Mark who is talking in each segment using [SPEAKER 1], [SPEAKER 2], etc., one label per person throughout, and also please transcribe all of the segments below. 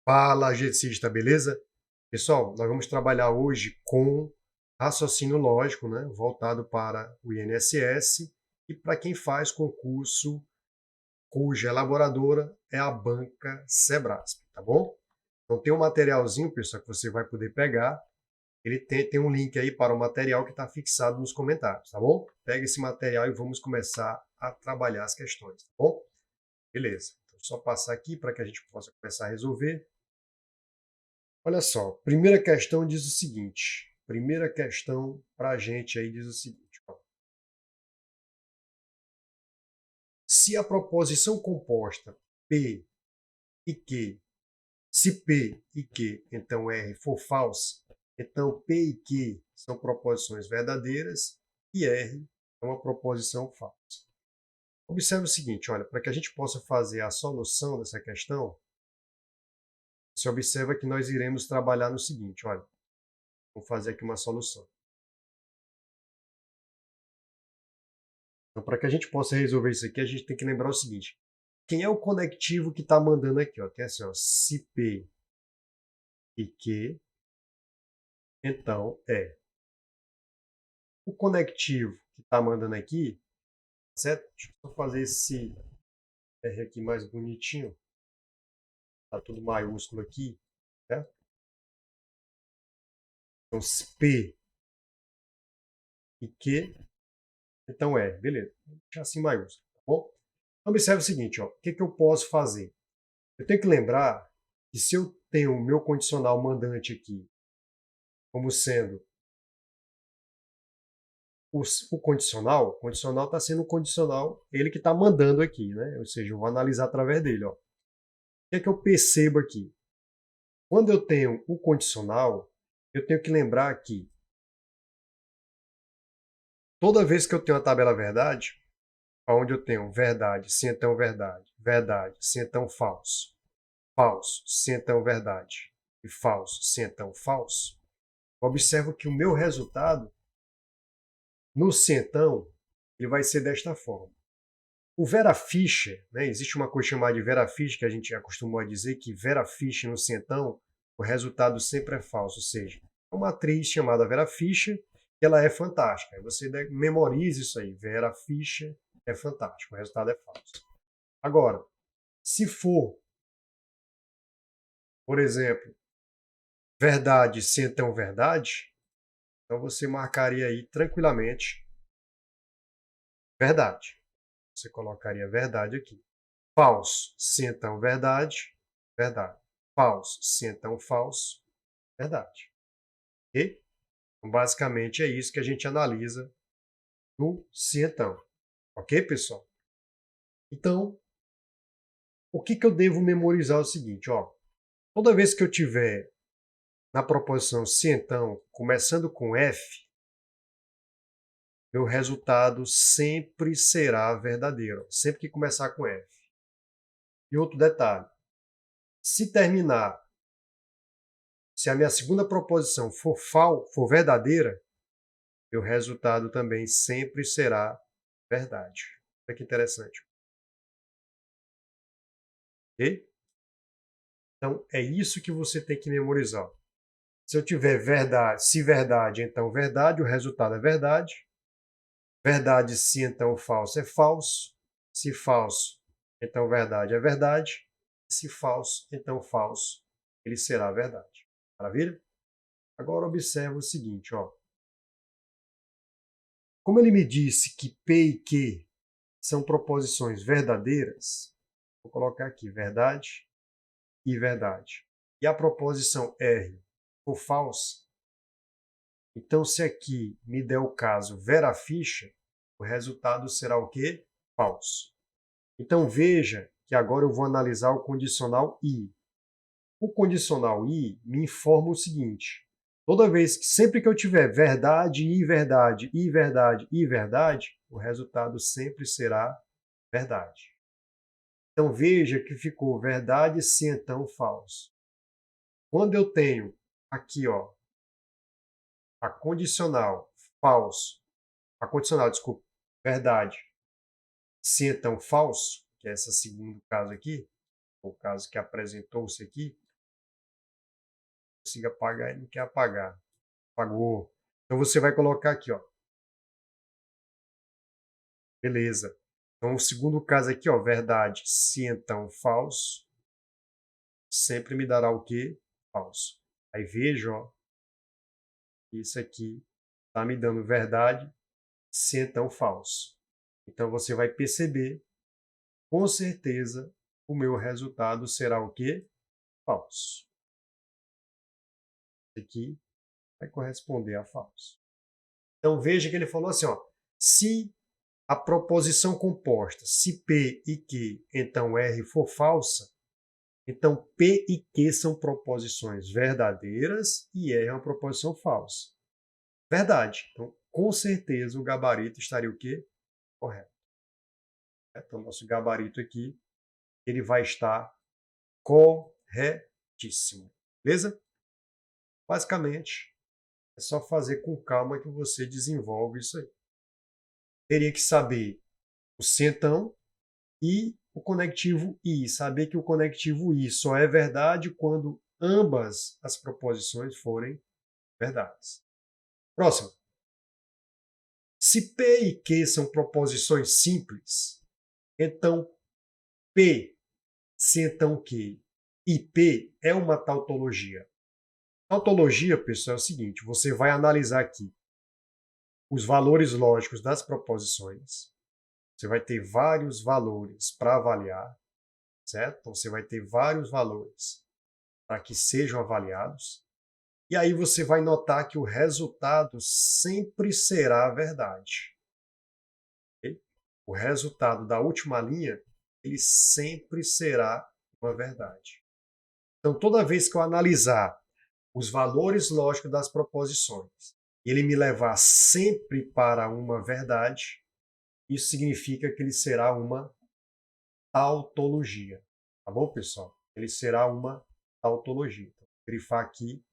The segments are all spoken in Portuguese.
[SPEAKER 1] Fala, GCista, beleza? Pessoal, nós vamos trabalhar hoje com raciocínio lógico, né, voltado para o INSS e para quem faz concurso cuja elaboradora é a banca Sebrasp, tá bom? Então tem um materialzinho, pessoal, que você vai poder pegar. Ele tem um link aí para o material que está fixado nos comentários, tá bom? Pega esse material e vamos começar a trabalhar as questões, tá bom? Beleza. Então, só passar aqui para que a gente possa começar a resolver. Olha só, primeira questão diz o seguinte. Primeira questão para a gente aí diz o seguinte. Ó, se a proposição composta P e Q, se P e Q, então R for falsa, então P e Q são proposições verdadeiras e R é uma proposição falsa. Observe o seguinte, olha, para que a gente possa fazer a solução dessa questão, você observa que nós iremos trabalhar no seguinte, olha, vamos fazer aqui uma solução. Então, para que a gente possa resolver isso aqui, a gente tem que lembrar o seguinte. Quem é o conectivo que está mandando aqui? Ó? Tem assim, ó, se P e Q, então é. O conectivo que está mandando aqui, certo? Deixa eu só fazer esse R aqui mais bonitinho. Está tudo maiúsculo aqui, certo? Então, se P e Q, então é. Beleza. Vou deixar assim maiúsculo, tá bom? Então, observe o seguinte, ó. O que eu posso fazer? Eu tenho que lembrar que se eu tenho o meu condicional mandante aqui como sendo o condicional está sendo o condicional, ele que está mandando aqui, né? Ou seja, eu vou analisar através dele. Ó. O que é que eu percebo aqui? Quando eu tenho o condicional, eu tenho que lembrar que toda vez que eu tenho a tabela verdade, onde eu tenho verdade, sim, então verdade, verdade, sim, então falso, falso, sim, então verdade, e falso, sim, então falso, observo que o meu resultado no centão ele vai ser desta forma. O Vera Fischer, né, existe uma coisa chamada de Vera Fischer, que a gente acostumou a dizer que Vera Fischer no centão, o resultado sempre é falso, ou seja, é uma atriz chamada Vera Fischer, que ela é fantástica. Você memorize isso aí, Vera Fischer é fantástico, o resultado é falso. Agora, se for, por exemplo, verdade, centão verdade, então você marcaria aí tranquilamente verdade. Você colocaria verdade aqui. Falso, se então verdade, verdade. Falso, se então falso, verdade. Ok? Então, basicamente é isso que a gente analisa no se então. Ok, pessoal? Então, o que eu devo memorizar é o seguinte, ó. Toda vez que eu tiver na proposição se então, começando com F, meu resultado sempre será verdadeiro, sempre que começar com F. E outro detalhe, se terminar se a minha segunda proposição for verdadeira, meu resultado também sempre será verdade. Olha que interessante. Ok? Então, é isso que você tem que memorizar. Se eu tiver verdade, se verdade, então verdade, o resultado é verdade. Verdade, se então falso é falso. Se falso, então verdade é verdade. Se falso, então falso, ele será verdade. Maravilha? Agora observe o seguinte, ó. Como ele me disse que P e Q são proposições verdadeiras, vou colocar aqui verdade e verdade. E a proposição R for falsa, então se aqui me der o caso Vera Fischer, o resultado será o quê? Falso. Então veja que agora eu vou analisar o condicional I. O condicional I me informa o seguinte: toda vez que sempre que eu tiver verdade e verdade e verdade e verdade, o resultado sempre será verdade. Então veja que ficou verdade, sim, então falso. Quando eu tenho aqui, ó, a condicional falso, a condicional, desculpa, verdade, sim, então falso, que é esse segundo caso aqui, o caso que apresentou-se aqui, consiga apagar, ele não quer apagar. Apagou. Então você vai colocar aqui, ó. Beleza. Então o segundo caso aqui, ó, verdade, se então falso, sempre me dará o quê? Falso. Aí veja, ó, isso aqui está me dando verdade, se então falso. Então você vai perceber, com certeza, o meu resultado será o quê? Falso. Aqui vai corresponder a falso. Então veja que ele falou assim, ó, se a proposição composta, se P e Q, então R for falsa, então P e Q são proposições verdadeiras e R é uma proposição falsa. Verdade. Então, com certeza, o gabarito estaria o quê? Correto. Então, nosso gabarito aqui, ele vai estar corretíssimo. Beleza? Basicamente, é só fazer com calma que você desenvolve isso aí. Teria que saber o centão e o conectivo I. Saber que o conectivo I só é verdade quando ambas as proposições forem verdades. Próximo. Se P e Q são proposições simples, então P, se então Q e P é uma tautologia. Tautologia, pessoal, é o seguinte, você vai analisar aqui os valores lógicos das proposições, você vai ter vários valores para avaliar, certo? Então você vai ter vários valores para que sejam avaliados, e aí você vai notar que o resultado sempre será a verdade. Okay? O resultado da última linha, ele sempre será uma verdade. Então, toda vez que eu analisar os valores lógicos das proposições e ele me levar sempre para uma verdade, isso significa que ele será uma tautologia. Tá bom, pessoal? Ele será uma tautologia. Então, vou grifar aqui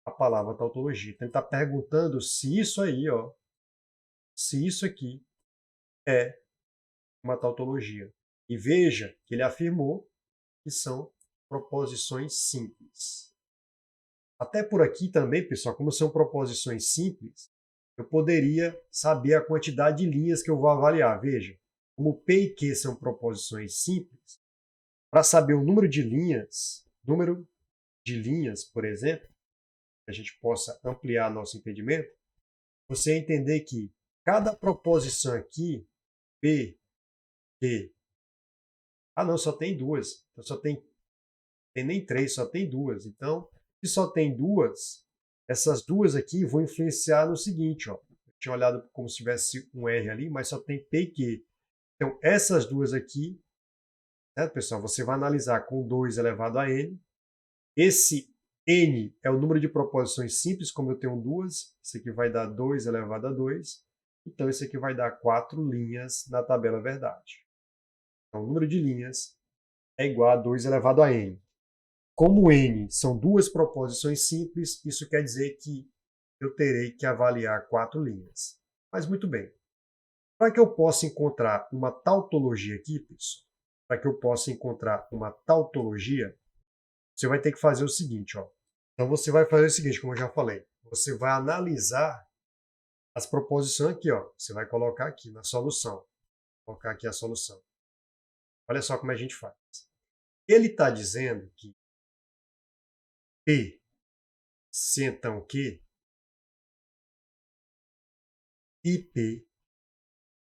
[SPEAKER 1] a palavra tautologia. Então, ele está perguntando se isso aí, ó, se isso aqui é uma tautologia. E veja que ele afirmou que são proposições simples. Até por aqui também, pessoal, como são proposições simples, eu poderia saber a quantidade de linhas que eu vou avaliar. Veja, como P e Q são proposições simples, para saber o número de linhas, por exemplo, que a gente possa ampliar nosso entendimento, você entender que cada proposição aqui, P, Q, não, só tem duas, então só tem nem três, só tem duas. Então, se só tem duas, essas duas aqui vão influenciar no seguinte, ó. Eu tinha olhado como se tivesse um R ali, mas só tem P e Q. Então, essas duas aqui, certo, pessoal? Você vai analisar com 2 elevado a N. Esse N é o número de proposições simples, como eu tenho duas. Isso aqui vai dar 2 elevado a 2. Então, isso aqui vai dar 4 linhas na tabela verdade. Então, o número de linhas é igual a 2 elevado a N. Como N são duas proposições simples, isso quer dizer que eu terei que avaliar 4 linhas. Mas muito bem. Para que eu possa encontrar uma tautologia aqui, pessoal, para que eu possa encontrar uma tautologia, você vai ter que fazer o seguinte, ó. Então você vai fazer o seguinte, como eu já falei, você vai analisar as proposições aqui, ó. Você vai colocar aqui na solução. Vou colocar aqui a solução. Olha só como a gente faz. Ele está dizendo que P, se então Q, e P, ele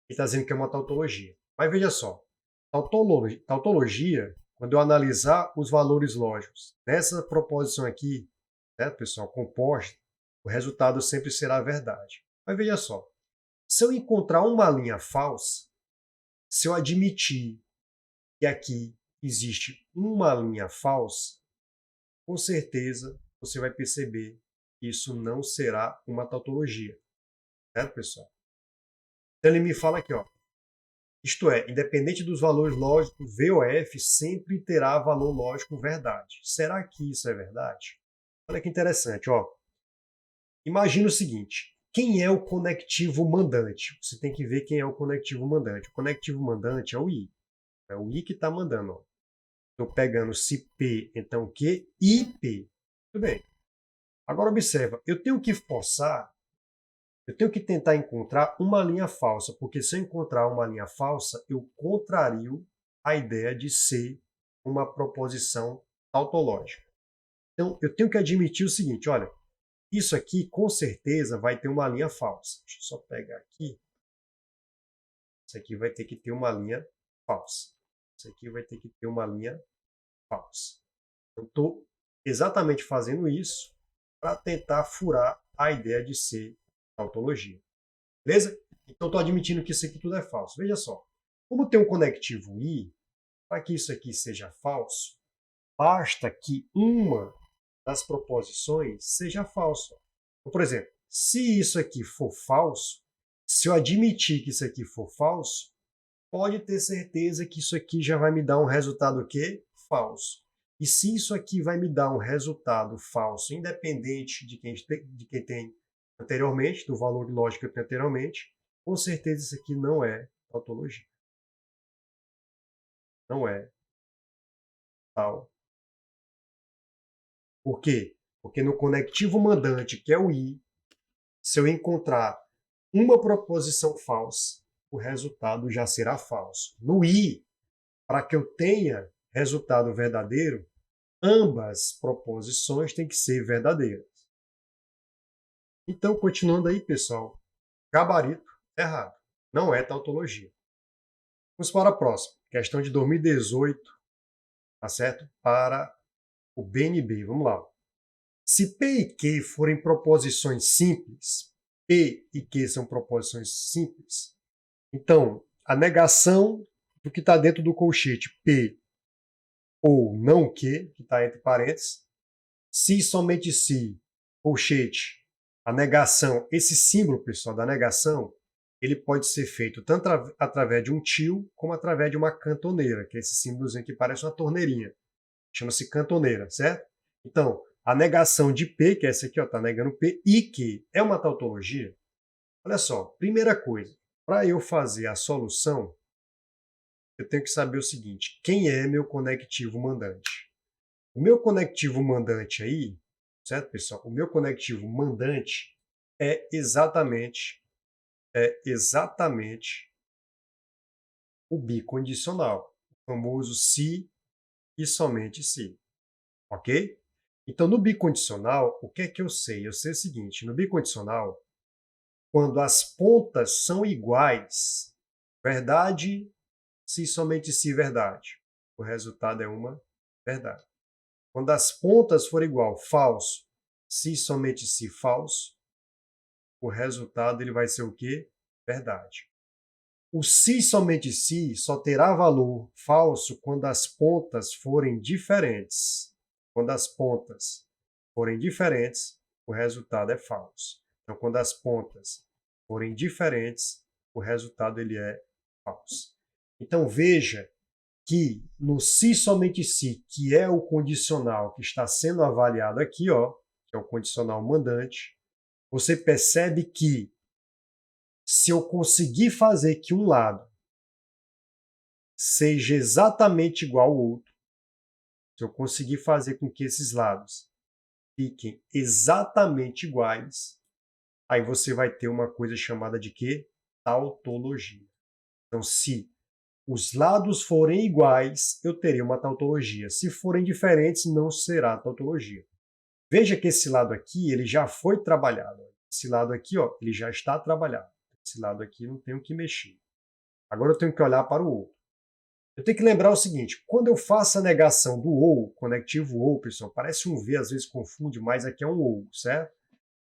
[SPEAKER 1] está dizendo que é uma tautologia. Mas veja só, tautologia, quando eu analisar os valores lógicos dessa proposição aqui, né, pessoal, composta, o resultado sempre será a verdade. Mas veja só, se eu encontrar uma linha falsa, se eu admitir que aqui existe uma linha falsa, com certeza você vai perceber que isso não será uma tautologia. Certo, pessoal? Então ele me fala aqui, ó. Isto é, independente dos valores lógicos, V ou F sempre terá valor lógico verdade. Será que isso é verdade? Olha que interessante, ó. Imagina o seguinte, quem é o conectivo mandante? Você tem que ver quem é o conectivo mandante. O conectivo mandante é o I. É o I que está mandando. Estou pegando se P, então Q, e P. Tudo bem. Agora observa, eu tenho que forçar, eu tenho que tentar encontrar uma linha falsa, porque se eu encontrar uma linha falsa, eu contrario a ideia de ser uma proposição tautológica. Então, eu tenho que admitir o seguinte, olha, isso aqui com certeza vai ter uma linha falsa. Deixa eu só pegar aqui. Isso aqui vai ter que ter uma linha falsa. Isso aqui vai ter que ter uma linha falsa. Eu estou exatamente fazendo isso para tentar furar a ideia de ser tautologia. Beleza? Então, estou admitindo que isso aqui tudo é falso. Veja só. Como tem um conectivo i, para que isso aqui seja falso, basta que uma das proposições seja falsa. Então, por exemplo, se isso aqui for falso, se eu admitir que isso aqui for falso, pode ter certeza que isso aqui já vai me dar um resultado o quê? Falso. E se isso aqui vai me dar um resultado falso, independente de quem tem anteriormente, do valor de lógica que eu tenho anteriormente, com certeza isso aqui não é tautologia. Não é tal. Por quê? Porque no conectivo mandante, que é o i, se eu encontrar uma proposição falsa, o resultado já será falso. No i, para que eu tenha resultado verdadeiro, ambas proposições têm que ser verdadeiras. Então, continuando aí, pessoal, gabarito errado. Não é tautologia. Vamos para a próxima. Questão de 2018, tá certo? Para o BNB. Vamos lá. Se P e Q forem proposições simples, P e Q são proposições simples, então, a negação do que está dentro do colchete, P ou não Q, que está entre parênteses, se somente se, colchete, a negação, esse símbolo, pessoal, da negação, ele pode ser feito tanto através de um tio, como através de uma cantoneira, que é esse símbolozinho que parece uma torneirinha. Chama-se cantoneira, certo? Então, a negação de P, que é essa aqui, está negando P, e que é uma tautologia. Olha só, primeira coisa, para eu fazer a solução, eu tenho que saber o seguinte, quem é meu conectivo mandante? O meu conectivo mandante aí, certo, pessoal? O meu conectivo mandante é exatamente o bicondicional, o famoso se e somente se, ok? Então, no bicondicional, o que é que eu sei? Eu sei o seguinte, no bicondicional, quando as pontas são iguais, verdade, se somente se verdade, o resultado é uma verdade. Quando as pontas forem igual, falso, se somente se falso, o resultado ele vai ser o quê? Verdade. O se somente se só terá valor falso quando as pontas forem diferentes. Quando as pontas forem diferentes, o resultado é falso. Então, quando as pontas forem diferentes, o resultado ele é falso. Então, veja que no se somente se, que é o condicional que está sendo avaliado aqui, ó, que é o condicional mandante, você percebe que se eu conseguir fazer que um lado seja exatamente igual ao outro, se eu conseguir fazer com que esses lados fiquem exatamente iguais, aí você vai ter uma coisa chamada de quê? Tautologia. Então, se os lados forem iguais, eu terei uma tautologia. Se forem diferentes, não será tautologia. Veja que esse lado aqui, ele já foi trabalhado. Esse lado aqui, ó, ele já está trabalhado. Esse lado aqui não tenho que mexer. Agora eu tenho que olhar para o outro. Eu tenho que lembrar o seguinte, quando eu faço a negação do ou, conectivo ou, pessoal, parece um V, às vezes confunde, mas aqui é um ou, certo?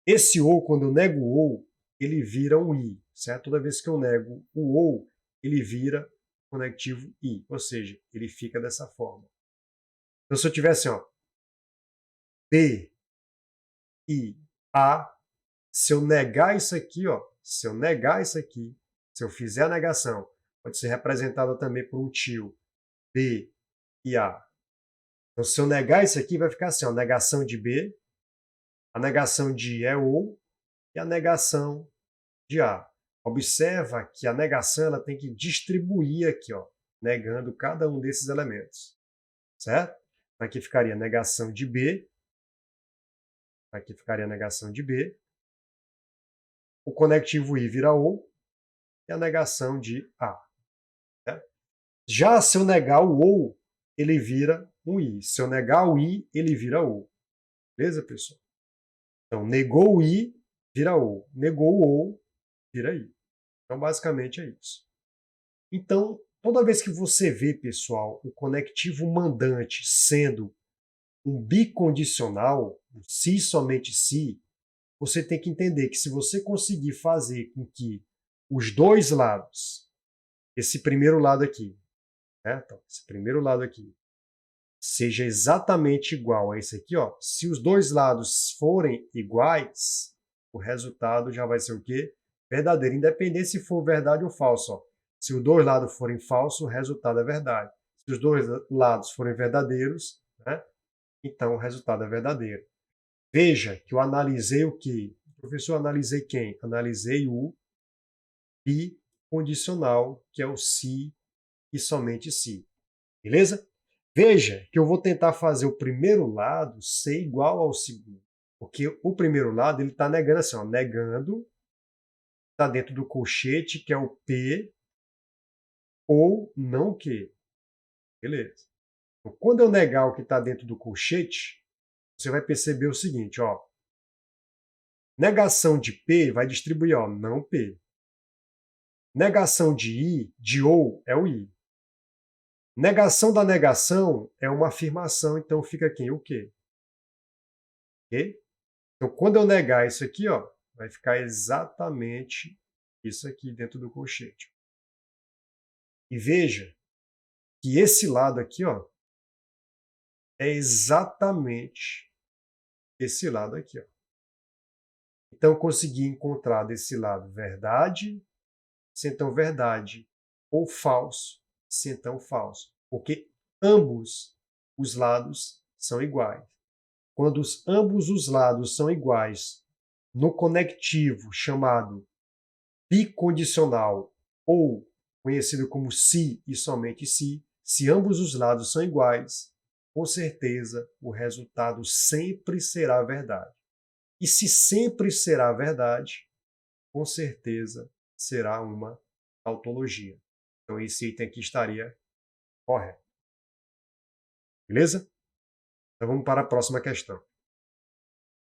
[SPEAKER 1] Esse ou, quando eu nego o ou, ele vira um i, certo? Toda vez que eu nego o ou, ele vira conectivo i, ou seja, ele fica dessa forma. Então, se eu tivesse, ó, B, I, A, se eu negar isso aqui, ó, se eu negar isso aqui, se eu fizer a negação, pode ser representada também por um tio B e A. Então, se eu negar isso aqui, vai ficar assim, ó, negação de B, a negação de I é ou, e a negação de A. Observa que a negação ela tem que distribuir aqui, ó, negando cada um desses elementos, certo? Aqui ficaria negação de B, Aqui ficaria a negação de B. O conectivo I vira OU e a negação de A. Né? Já se eu negar o OU, ele vira um I. Se eu negar o I, ele vira OU. Beleza, pessoal? Então, negou o I, vira OU. Negou o OU, vira I. Então, basicamente é isso. Então, toda vez que você vê, pessoal, o conectivo mandante sendo um bicondicional, um se somente se, você tem que entender que se você conseguir fazer com que os dois lados, esse primeiro lado aqui, né? Então, esse primeiro lado aqui, seja exatamente igual a esse aqui, ó. Se os dois lados forem iguais, o resultado já vai ser o quê? Verdadeiro, independente se for verdade ou falso. Ó. Se os dois lados forem falsos, o resultado é verdade. Se os dois lados forem verdadeiros, né? Então o resultado é verdadeiro. Veja que eu analisei o quê? Professor, analisei quem? Analisei o bicondicional, que é o se e somente se. Beleza? Veja que eu vou tentar fazer o primeiro lado ser igual ao segundo. Porque o primeiro lado ele está negando assim, ó, negando, está dentro do colchete, que é o P, ou não que. Beleza. Então, quando eu negar o que está dentro do colchete, você vai perceber o seguinte, ó. Negação de P vai distribuir, ó, não P. Negação de I, de ou, é o I. Negação da negação é uma afirmação, então fica quem? O quê? Ok? Então, quando eu negar isso aqui, ó, vai ficar exatamente isso aqui dentro do colchete. E veja que esse lado aqui, ó, é exatamente esse lado aqui, ó. Então, eu consegui encontrar desse lado verdade, se então verdade, ou falso, se então falso. Porque ambos os lados são iguais. Quando ambos os lados são iguais no conectivo chamado bicondicional ou conhecido como se e somente se ambos os lados são iguais, com certeza o resultado sempre será verdade. E se sempre será verdade, com certeza será uma tautologia. Então esse item aqui estaria correto. Beleza? Então vamos para a próxima questão.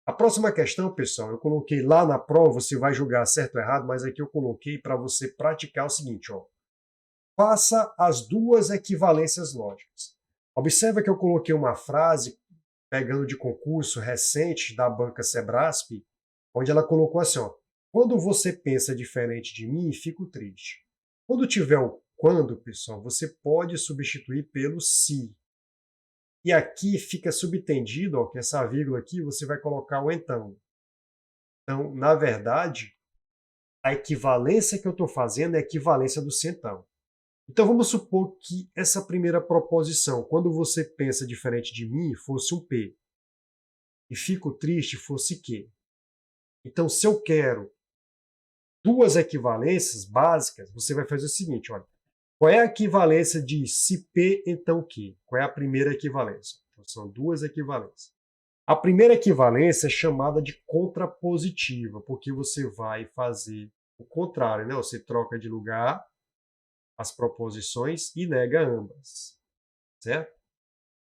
[SPEAKER 1] A próxima questão, pessoal, eu coloquei lá na prova, você vai julgar certo ou errado, mas aqui eu coloquei para você praticar o seguinte, ó. Faça as duas equivalências lógicas. Observa que eu coloquei uma frase, pegando de concurso recente da banca Sebrasp, onde ela colocou assim, ó, quando você pensa diferente de mim, fico triste. Quando tiver o quando, pessoal, você pode substituir pelo se. E aqui fica subtendido, ó, que essa vírgula aqui você vai colocar o então. Então, na verdade, a equivalência que eu estou fazendo é a equivalência do se então. Então vamos supor que essa primeira proposição, quando você pensa diferente de mim, fosse um P. E fico triste fosse que. Então, se eu quero duas equivalências básicas, você vai fazer o seguinte, olha. Qual é a equivalência de se P, então que? Qual é a primeira equivalência? Então, são duas equivalências. A primeira equivalência é chamada de contrapositiva, porque você vai fazer o contrário, né? Você troca de lugar as proposições e nega ambas, certo?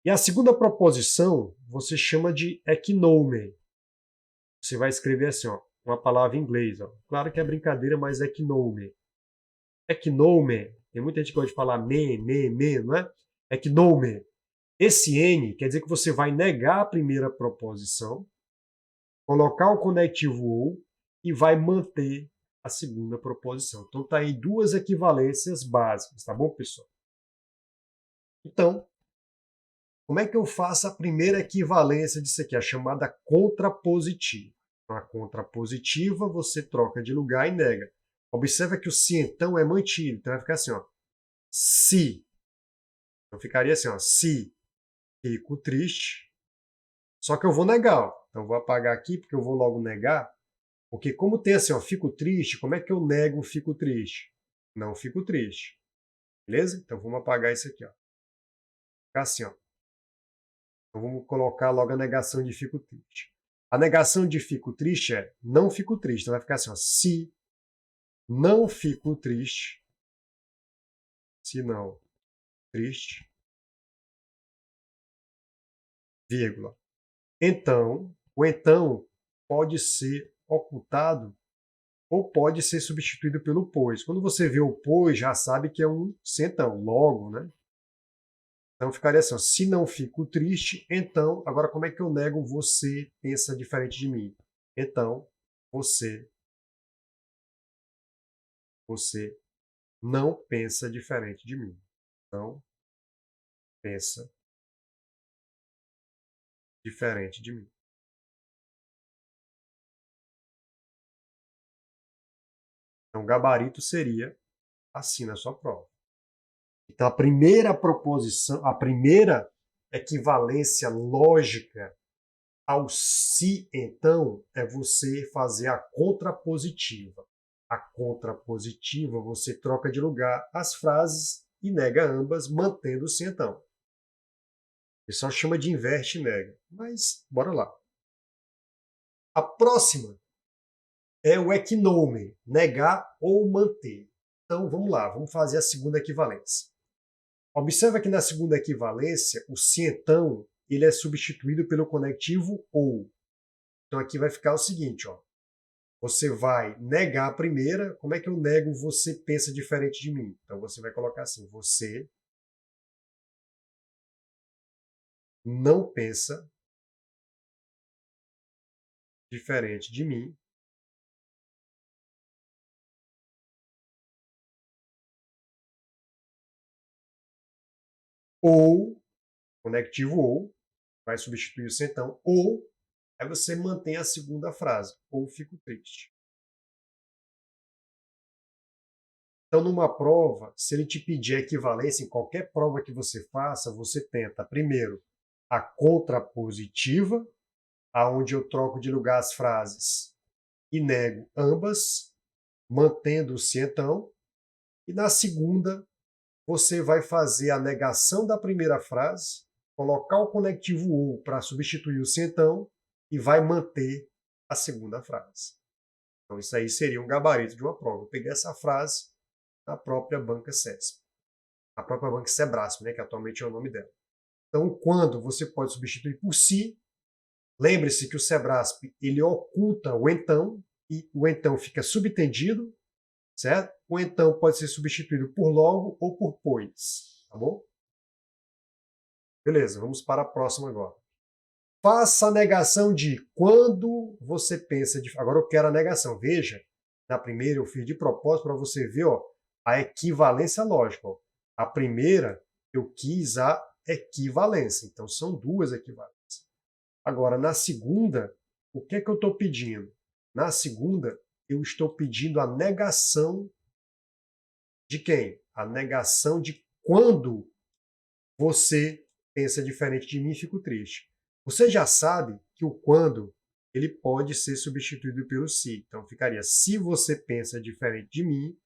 [SPEAKER 1] E a segunda proposição você chama de eknomen. Você vai escrever assim, ó, uma palavra em inglês. Ó. Claro que é brincadeira, mas eknomen. Eknomen, tem muita gente que gosta de falar me, não é? Eknomen. Esse N quer dizer que você vai negar a primeira proposição, colocar o conectivo ou e vai manter a segunda proposição. Então tá aí duas equivalências básicas, tá bom, pessoal? Então, como é que eu faço a primeira equivalência disso aqui? A chamada contrapositiva. Na contrapositiva, você troca de lugar e nega. Observa que o se então é mantido. Então vai ficar assim, ó. Se. Então ficaria assim, ó. Se fico triste. Só que eu vou negar, ó. Então eu vou apagar aqui, porque eu vou logo negar. Porque como tem assim, ó, fico triste, como é que eu nego fico triste? Não fico triste. Beleza? Então vamos apagar isso aqui, ó. Ficar assim, ó. Então vamos colocar logo a negação de fico triste. A negação de fico triste é não fico triste. Então vai ficar assim, ó, se não fico triste, se não triste, vírgula. Então, o então pode ser ocultado ou pode ser substituído pelo pois. Quando você vê o pois, já sabe que é um se então, logo, né? Então ficaria assim, ó, se não fico triste, então, agora como é que eu nego você pensa diferente de mim? Então, você não pensa diferente de mim. Não pensa diferente de mim. Então, gabarito seria assim na sua prova. Então, a primeira proposição, a primeira equivalência lógica ao se então é você fazer a contrapositiva. A contrapositiva você troca de lugar as frases e nega ambas, mantendo o se então. O pessoal chama de inverte e nega, mas bora lá. A próxima é o equinome, negar ou manter. Então vamos lá, vamos fazer a segunda equivalência. Observa que na segunda equivalência, o se então ele é substituído pelo conectivo ou. Então aqui vai ficar o seguinte, ó. Você vai negar a primeira. Como é que eu nego você pensa diferente de mim? Então você vai colocar assim, você não pensa diferente de mim. Ou, conectivo ou, vai substituir o se então, ou, aí você mantém a segunda frase, ou fico triste. Então, numa prova, se ele te pedir a equivalência, em qualquer prova que você faça, você tenta, primeiro, a contrapositiva, aonde eu troco de lugar as frases e nego ambas, mantendo-se então, e na segunda, você vai fazer a negação da primeira frase, colocar o conectivo ou para substituir o se então, e vai manter a segunda frase. Então, isso aí seria um gabarito de uma prova. Eu peguei essa frase na própria banca CESP. A própria banca Sebrasp, né, que atualmente é o nome dela. Então, quando você pode substituir por si, lembre-se que o Sebrasp ele oculta o então, e o então fica subtendido, certo? O então pode ser substituído por logo ou por pois, tá bom? Beleza, vamos para a próxima agora. Faça a negação de quando você pensa de... Agora eu quero a negação. Veja, na primeira eu fiz de propósito para você ver, ó, a equivalência lógica. Ó. A primeira eu quis a equivalência. Então são duas equivalências. Agora, na segunda, o que é que eu estou pedindo? Na segunda, eu estou pedindo a negação de quem? A negação de quando você pensa diferente de mim e fico triste. Você já sabe que o quando ele pode ser substituído pelo se. Então ficaria se você pensa diferente de mim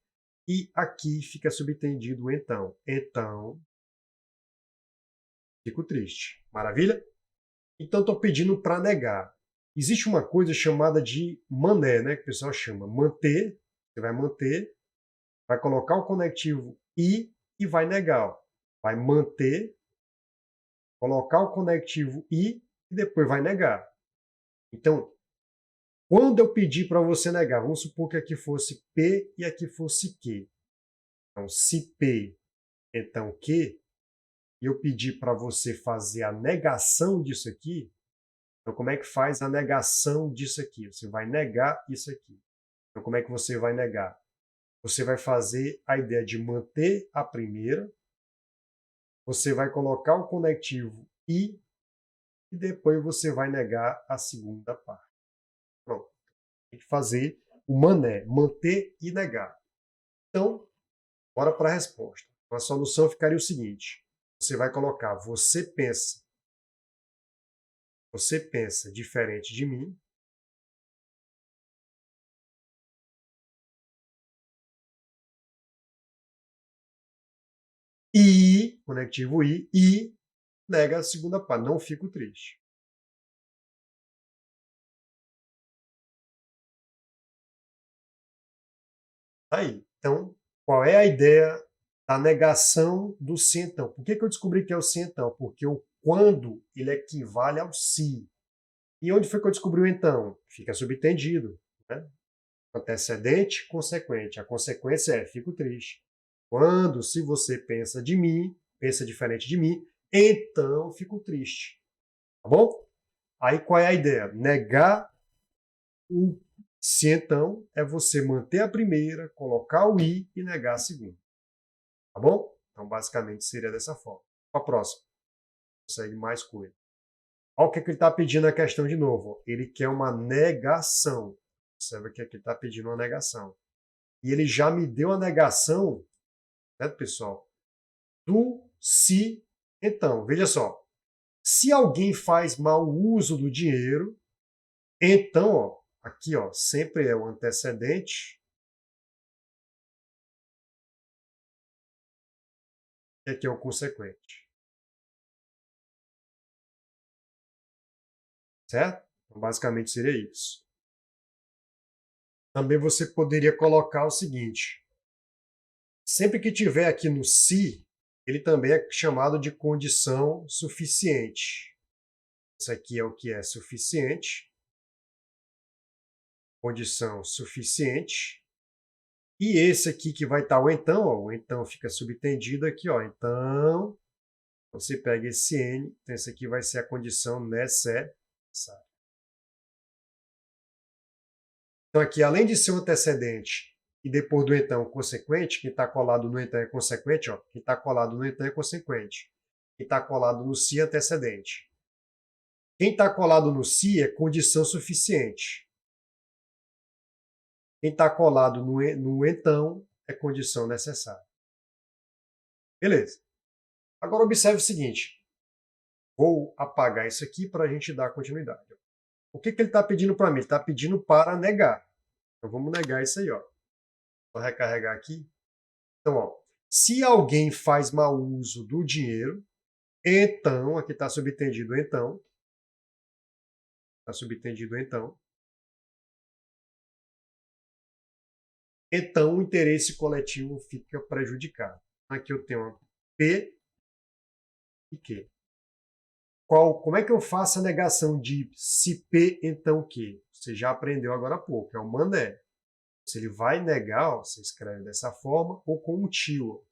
[SPEAKER 1] e aqui fica subtendido o então. Então, fico triste. Maravilha? Então estou pedindo para negar. Existe uma coisa chamada de mané, né, que o pessoal chama manter. Você vai manter, vai colocar o conectivo e vai negar. Vai manter, colocar o conectivo e depois vai negar. Então, quando eu pedir para você negar, vamos supor que aqui fosse P e aqui fosse Q. Então, se P, então Q, e eu pedir para você fazer a negação disso aqui, então como é que faz a negação disso aqui? Você vai negar isso aqui. Então, como é que você vai negar? Você vai fazer a ideia de manter a primeira, você vai colocar o conectivo e depois você vai negar a segunda parte. Pronto. Tem que fazer o mané, manter e negar. Então, bora para a resposta. A solução ficaria o seguinte: você vai colocar você pensa diferente de mim, e, conectivo e nega a segunda parte, não fico triste. Tá aí. Então, qual é a ideia da negação do se então? Por que eu descobri que é o se então? Porque o quando ele equivale ao se. E onde foi que eu descobri o então? Fica subentendido, né? Antecedente, consequente. A consequência é fico triste. Quando, se você pensa de mim, pensa diferente de mim, então fico triste. Tá bom? Aí qual é a ideia? Negar o se então é você manter a primeira, colocar o i e negar a segunda. Tá bom? Então, basicamente, seria dessa forma. Para a próxima. Consegue mais coisa. Olha o que ele está pedindo na questão de novo. Ele quer uma negação. Observa que aqui ele está pedindo uma negação. E ele já me deu a negação, né, pessoal, do se então. Veja só. Se alguém faz mau uso do dinheiro, então, ó, aqui, ó, sempre é o antecedente. E aqui é o consequente. Certo? Então, basicamente seria isso. Também você poderia colocar o seguinte. Sempre que tiver aqui no se, ele também é chamado de condição suficiente. Isso aqui é o que é suficiente. Condição suficiente. E esse aqui que vai estar o então, ó, o então fica subtendido aqui, ó. Então, você pega esse N, então esse aqui vai ser a condição necessária. Então aqui, além de ser um antecedente e depois do então consequente, quem está colado no então é consequente, ó. Quem está colado no então é consequente. Quem está colado no se é antecedente. Quem está colado no se é condição suficiente. Quem está colado no então é condição necessária. Beleza. Agora observe o seguinte. Vou apagar isso aqui para a gente dar continuidade. O que ele está pedindo para mim? Ele está pedindo para negar. Então vamos negar isso aí, ó. Vou recarregar aqui. Então, ó, se alguém faz mau uso do dinheiro, então, aqui está subtendido então. Está subtendido então. Então o interesse coletivo fica prejudicado. Aqui eu tenho P e Q. Como é que eu faço a negação de se P, então Q? Você já aprendeu agora há pouco, é o mané. Se ele vai negar, ó, você escreve dessa forma, ou com um tio.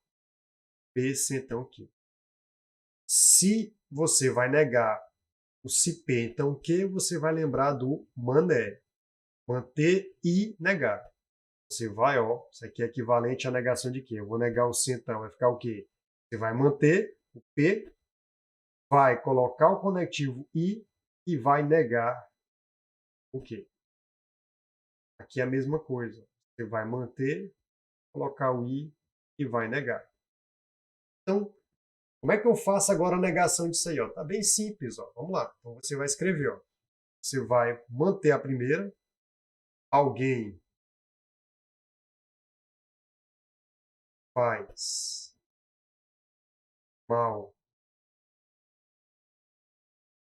[SPEAKER 1] P, se, então Q. Se você vai negar o se P, então Q, você vai lembrar do mané. Manter e negar. Você vai, ó, isso aqui é equivalente à negação de quê? Eu vou negar o se, então, vai ficar o quê? Você vai manter o P, vai colocar o conectivo I e vai negar o quê? Aqui é a mesma coisa. Você vai manter, colocar o I e vai negar. Então, como é que eu faço agora a negação disso aí? Tá bem simples. Ó. Vamos lá. Então, você vai escrever. Ó. Você vai manter a primeira. Alguém faz mau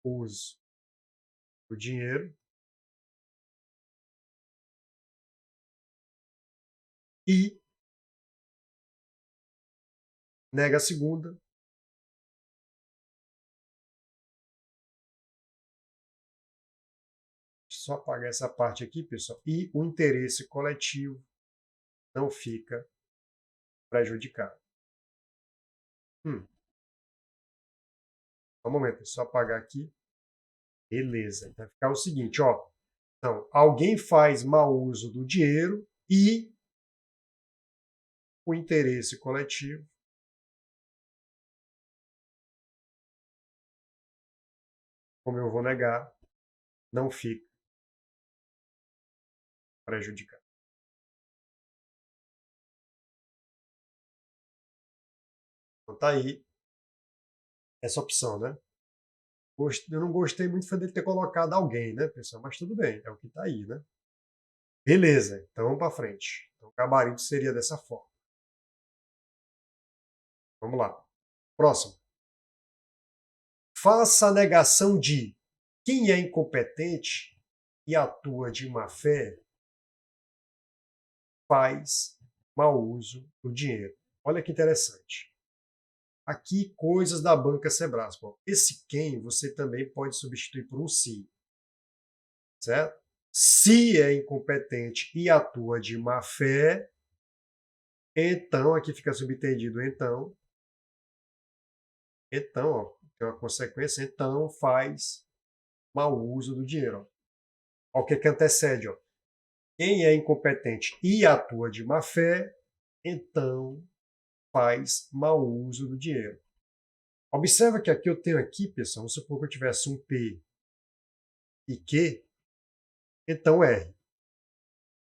[SPEAKER 1] uso do dinheiro e nega a segunda. Só apagar essa parte aqui, pessoal. E o interesse coletivo não fica prejudicado. Um momento, só apagar aqui. Beleza. Vai ficar o seguinte, ó. Então, alguém faz mau uso do dinheiro e o interesse coletivo como eu vou negar, não fica prejudicado. Então tá aí essa opção, né? Eu não gostei muito foi dele ter colocado alguém, né, pessoal? Mas tudo bem, é o que tá aí, né? Beleza, então vamos para frente. Então, o gabarito seria dessa forma. Vamos lá. Próximo. Faça a negação de quem é incompetente e atua de má fé faz mau uso do dinheiro. Olha que interessante. Aqui, coisas da banca Sebraspa. Esse quem você também pode substituir por um se. Certo? Se é incompetente e atua de má fé, então, aqui fica subtendido então, ó, tem uma consequência, então faz mau uso do dinheiro. Ó. O que antecede? Ó. Quem é incompetente e atua de má fé, então faz mau uso do dinheiro. Observa que aqui eu tenho aqui, pessoal, vamos supor que eu tivesse um P e Q, então R.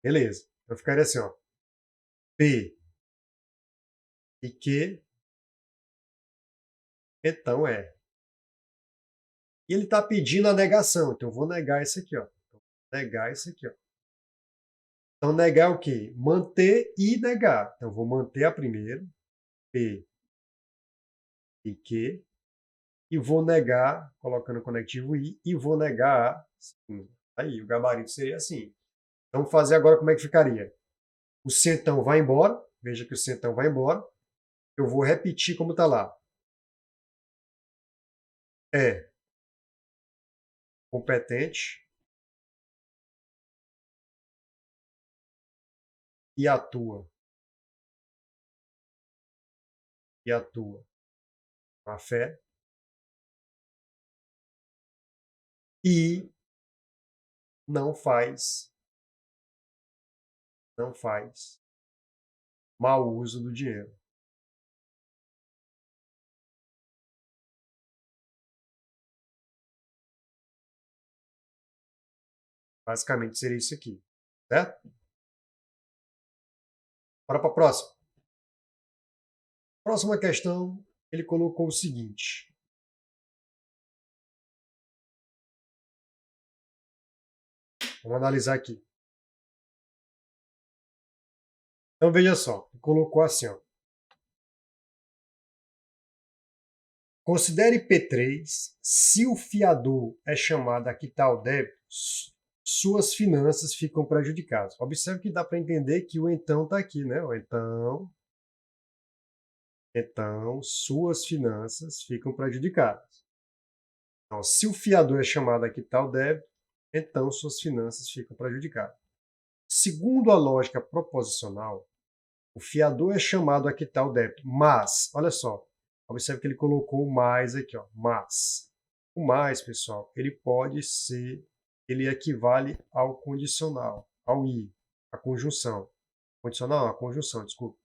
[SPEAKER 1] Beleza. Então ficaria assim, ó. P e Q, então R. E ele está pedindo a negação, então eu vou negar isso aqui, ó. Negar isso aqui, ó. Então, negar o quê? Manter e negar. Então, eu vou manter a primeira, P e Q, e vou negar, colocando o conectivo I, e vou negar a segunda. Aí, o gabarito seria assim. Então, vamos fazer agora como é que ficaria. O centão vai embora, veja que o centão vai embora. Eu vou repetir como está lá. É competente e atua. Com a fé. E não faz mau uso do dinheiro. Basicamente seria isso aqui, certo? Bora para a próxima. Próxima questão, ele colocou o seguinte. Vamos analisar aqui. Então, veja só, ele colocou assim, ó. Considere P3, se o fiador é chamado a quitar o débito, suas finanças ficam prejudicadas. Observe que dá para entender que o então está aqui, né? O então, suas finanças ficam prejudicadas. Então, se o fiador é chamado a quitar o débito, então suas finanças ficam prejudicadas. Segundo a lógica proposicional, o fiador é chamado a quitar o débito, mas, olha só, observe que ele colocou o mais aqui, ó, mas. O mais, pessoal, ele pode ser, ele equivale ao condicional, ao i, a conjunção. Condicional, a conjunção, desculpa.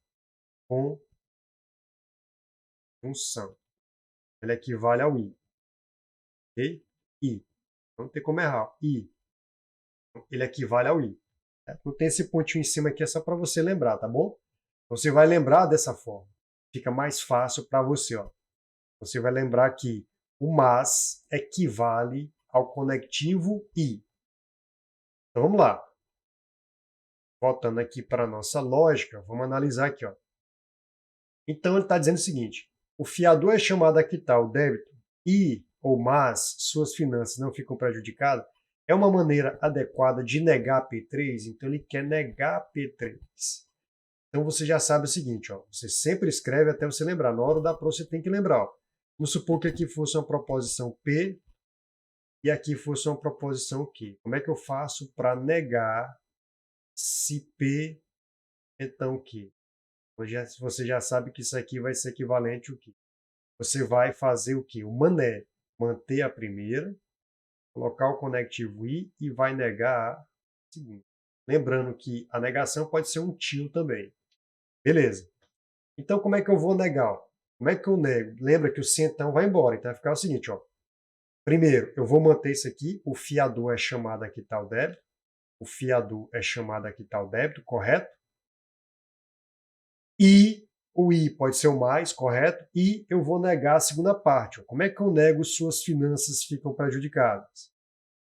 [SPEAKER 1] Conjunção. Ele equivale ao i. Ok? I. Não tem como errar. I. Ele equivale ao i. Não tem esse pontinho em cima aqui, é só para você lembrar, tá bom? Você vai lembrar dessa forma. Fica mais fácil para você, ó. Você vai lembrar que o mas equivale ao conectivo i. Então vamos lá. Voltando aqui para a nossa lógica, vamos analisar aqui, ó. Então ele está dizendo o seguinte: o fiador é chamado a quitar o débito e ou mas suas finanças não ficam prejudicadas. É uma maneira adequada de negar P3, então ele quer negar P3. Então você já sabe o seguinte, ó, você sempre escreve até você lembrar. Na hora da prova você tem que lembrar. Ó. Vamos supor que aqui fosse uma proposição P e aqui fosse uma proposição Q. Como é que eu faço para negar se P, então Q? Você já sabe que isso aqui vai ser equivalente ao quê? Você vai fazer o quê? O mané. Manter a primeira, colocar o conectivo i e vai negar a segunda. Lembrando que a negação pode ser um tio também. Beleza. Então, como é que eu vou negar? Como é que eu nego? Lembra que o centão vai embora. Então, vai ficar o seguinte, ó. Primeiro, eu vou manter isso aqui. O fiador é chamado a quitar o débito. O fiador é chamado a quitar o débito, correto? E o i pode ser o mais, correto? E eu vou negar a segunda parte. Ó. Como é que eu nego suas finanças ficam prejudicadas?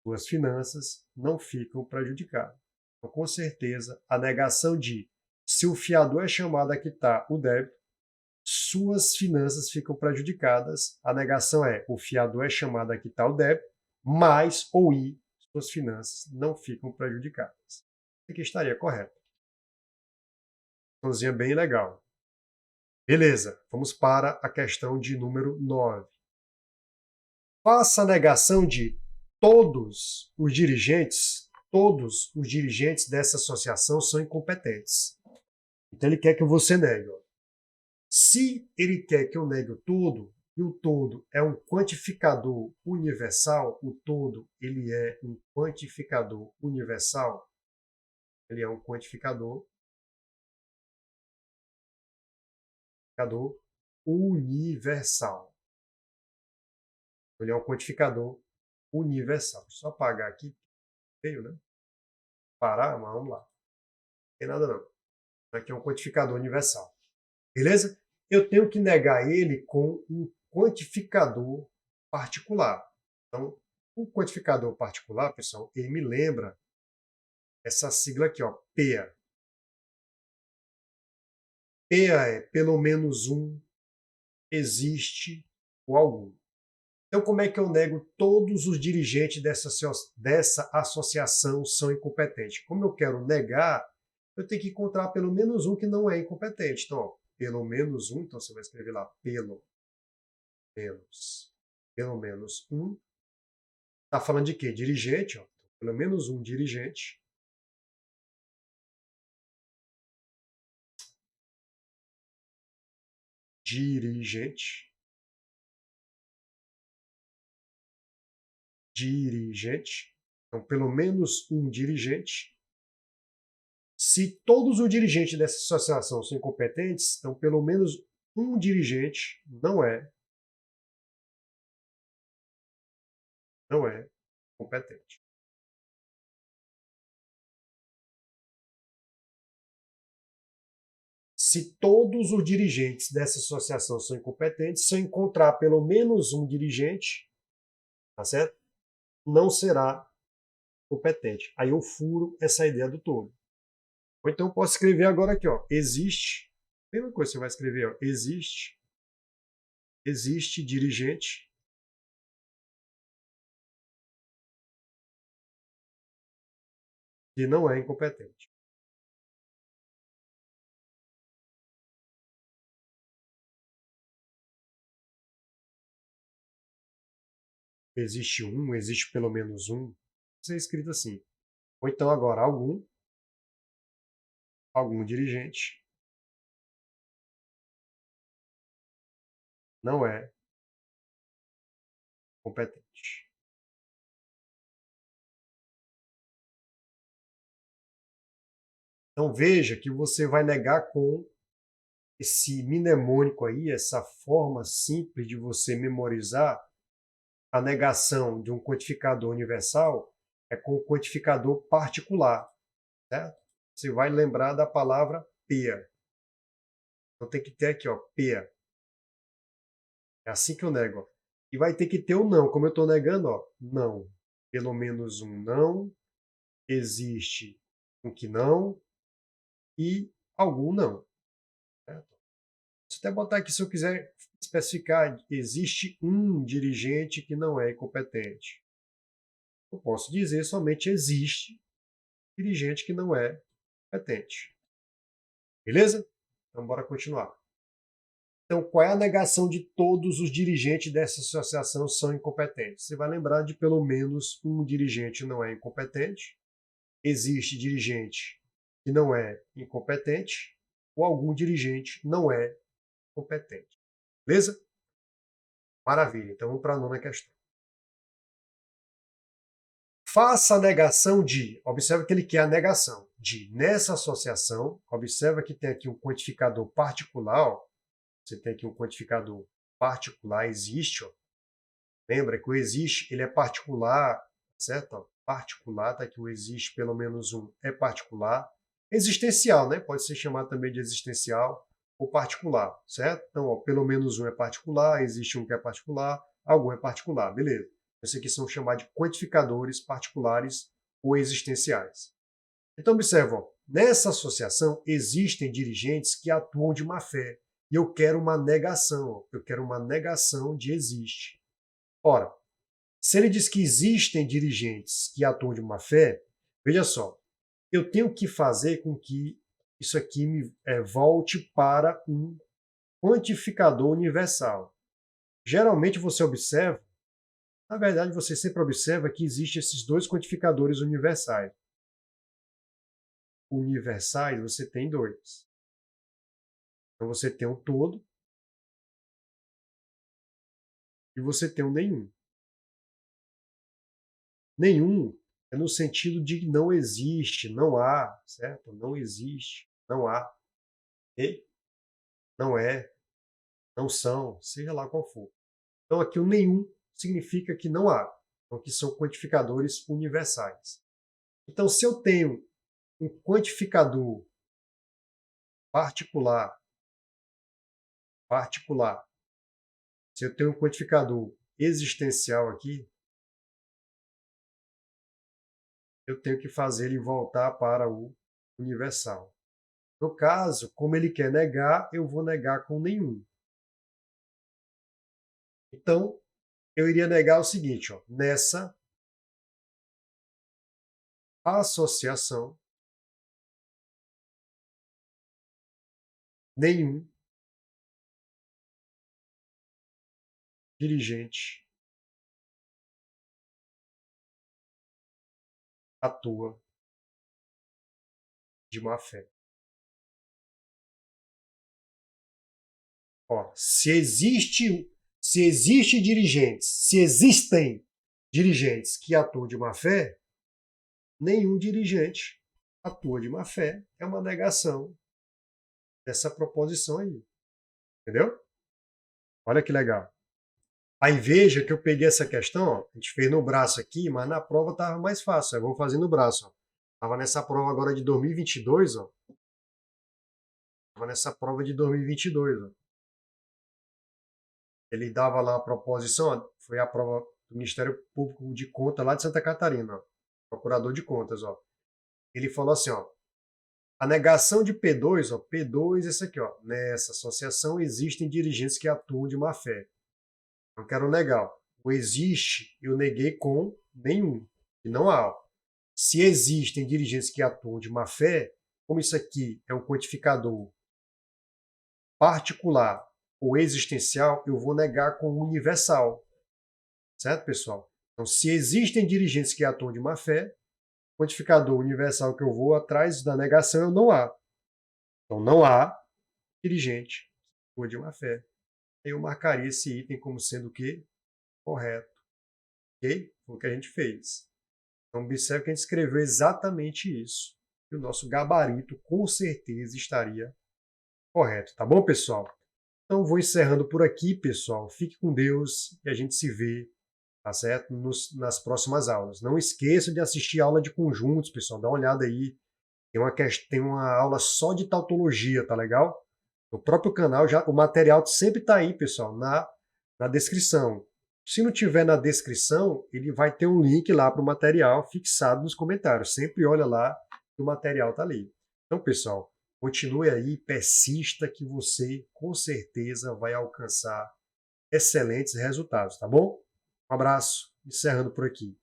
[SPEAKER 1] Suas finanças não ficam prejudicadas. Então, com certeza, a negação de se o fiador é chamado a quitar o débito, suas finanças ficam prejudicadas. A negação é o fiador é chamado a quitar o débito, mas ou i, suas finanças não ficam prejudicadas. Isso aqui estaria correto. Questãozinha bem legal. Beleza, vamos para a questão de número 9. Faça a negação de todos os dirigentes dessa associação são incompetentes. Então ele quer que você negue. Ó. Se ele quer que eu negue o todo, e o todo é um quantificador universal, o todo ele é um quantificador universal, ele é um quantificador universal. Ele é um quantificador universal. Deixa eu só apagar aqui, feio, né? Parar, mas vamos lá. Não tem nada não. Aqui é um quantificador universal. Beleza? Eu tenho que negar ele com um quantificador particular. Então, o quantificador particular, pessoal, ele me lembra essa sigla aqui, ó, PEA. PEA é pelo menos um, existe ou algum. Então, como é que eu nego todos os dirigentes dessa associação são incompetentes? Como eu quero negar, eu tenho que encontrar pelo menos um que não é incompetente. Então, ó, pelo menos um, então você vai escrever lá, pelo menos um. Está falando de quê? Dirigente, ó, pelo menos um dirigente. Dirigente. Então, pelo menos um dirigente. Se todos os dirigentes dessa associação são incompetentes, então pelo menos um dirigente não é competente. Se todos os dirigentes dessa associação são incompetentes, se eu encontrar pelo menos um dirigente, tá certo? Não será competente. Aí eu furo essa ideia do todo. Ou então eu posso escrever agora aqui, ó, existe, mesma coisa você vai escrever, ó, existe dirigente que não é incompetente. Existe pelo menos um, isso é escrito assim. Ou então agora algum dirigente não é competente. Então veja que você vai negar com esse mnemônico aí, essa forma simples de você memorizar a negação de um quantificador universal é com o quantificador particular, certo? Você vai lembrar da palavra PEA. Então tem que ter aqui, ó, PEA. É assim que eu nego. Ó. E vai ter que ter o não, como eu estou negando, ó, não. Pelo menos um não, existe um que não e algum não. Certo? Se até botar aqui, se eu quiser especificar, existe um dirigente que não é incompetente. Eu posso dizer somente existe dirigente que não é competente. Beleza? Então, bora continuar. Então, qual é a negação de todos os dirigentes dessa associação são incompetentes? Você vai lembrar de pelo menos um dirigente não é incompetente, existe dirigente que não é incompetente, ou algum dirigente não é competente. Beleza? Maravilha. Então, vamos para a nona questão. Faça a negação de, observa que ele quer a negação de, nessa associação, observa que tem aqui um quantificador particular, ó, você tem aqui um quantificador particular, existe, ó. Lembra que o existe, ele é particular, certo? Ó, particular, tá aqui o existe, pelo menos um, é particular. Existencial, né? Pode ser chamado também de existencial ou particular, certo? Então, ó, pelo menos um é particular, existe um que é particular, algum é particular, beleza. Esses aqui são chamados de quantificadores particulares ou existenciais. Então, observa, ó, nessa associação existem dirigentes que atuam de má fé. E eu quero uma negação, ó, eu quero uma negação de existe. Ora, se ele diz que existem dirigentes que atuam de má fé, veja só, eu tenho que fazer com que isso aqui volte para um quantificador universal. Geralmente você observa, na verdade você sempre observa que existem esses dois quantificadores universais. Universais você tem dois. Então você tem um todo e você tem um nenhum. Nenhum é no sentido de não existe, não há, certo? Não existe, não há. E não é, não são, seja lá qual for. Então aqui o nenhum significa que não há. Então aqui são quantificadores universais. Então se eu tenho um quantificador particular, se eu tenho um quantificador existencial aqui, eu tenho que fazer ele voltar para o universal. No caso, como ele quer negar, eu vou negar com nenhum. Então, eu iria negar o seguinte, ó, nessa associação, nenhum dirigente atua de má fé. Ó, se existem dirigentes que atuam de má fé, nenhum dirigente atua de má fé. É uma negação dessa proposição aí. Entendeu? Olha que legal. Aí veja que eu peguei essa questão, ó, a gente fez no braço aqui, mas na prova estava mais fácil. Vamos fazer no braço. Estava nessa prova agora de 2022, ó. Estava nessa prova de 2022, ó. Ele dava lá a proposição, ó, foi a prova do Ministério Público de Contas lá de Santa Catarina, ó, procurador de contas, ó. Ele falou assim, ó, a negação de P2, ó, P2, esse aqui, ó, nessa associação existem dirigentes que atuam de má fé. Não quero negar. O existe, eu neguei com nenhum. E não há. Se existem dirigentes que atuam de má fé, como isso aqui é um quantificador particular ou existencial, eu vou negar com universal. Certo, pessoal? Então, se existem dirigentes que atuam de má fé, quantificador universal que eu vou atrás da negação é o não há. Então, não há dirigente que atua de má fé. Eu marcaria esse item como sendo o quê? Correto. Ok? Foi o que a gente fez. Então, observe que a gente escreveu exatamente isso. E o nosso gabarito, com certeza, estaria correto. Tá bom, pessoal? Então, vou encerrando por aqui, pessoal. Fique com Deus e a gente se vê, tá certo? Nas próximas aulas. Não esqueça de assistir a aula de conjuntos, pessoal. Dá uma olhada aí. Tem uma aula só de tautologia, tá legal? No próprio canal, o material sempre está aí, pessoal, na descrição. Se não tiver na descrição, ele vai ter um link lá para o material fixado nos comentários. Sempre olha lá que o material está ali. Então, pessoal, continue aí, persista que você, com certeza, vai alcançar excelentes resultados, tá bom? Um abraço, encerrando por aqui.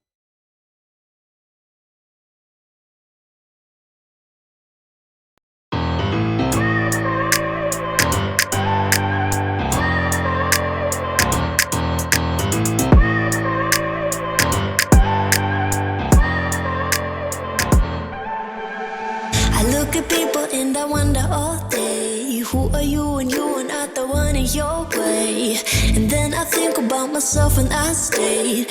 [SPEAKER 2] Look at people and I wonder all day, who are you and you are not the one in your way. And then I think about myself and I stayed.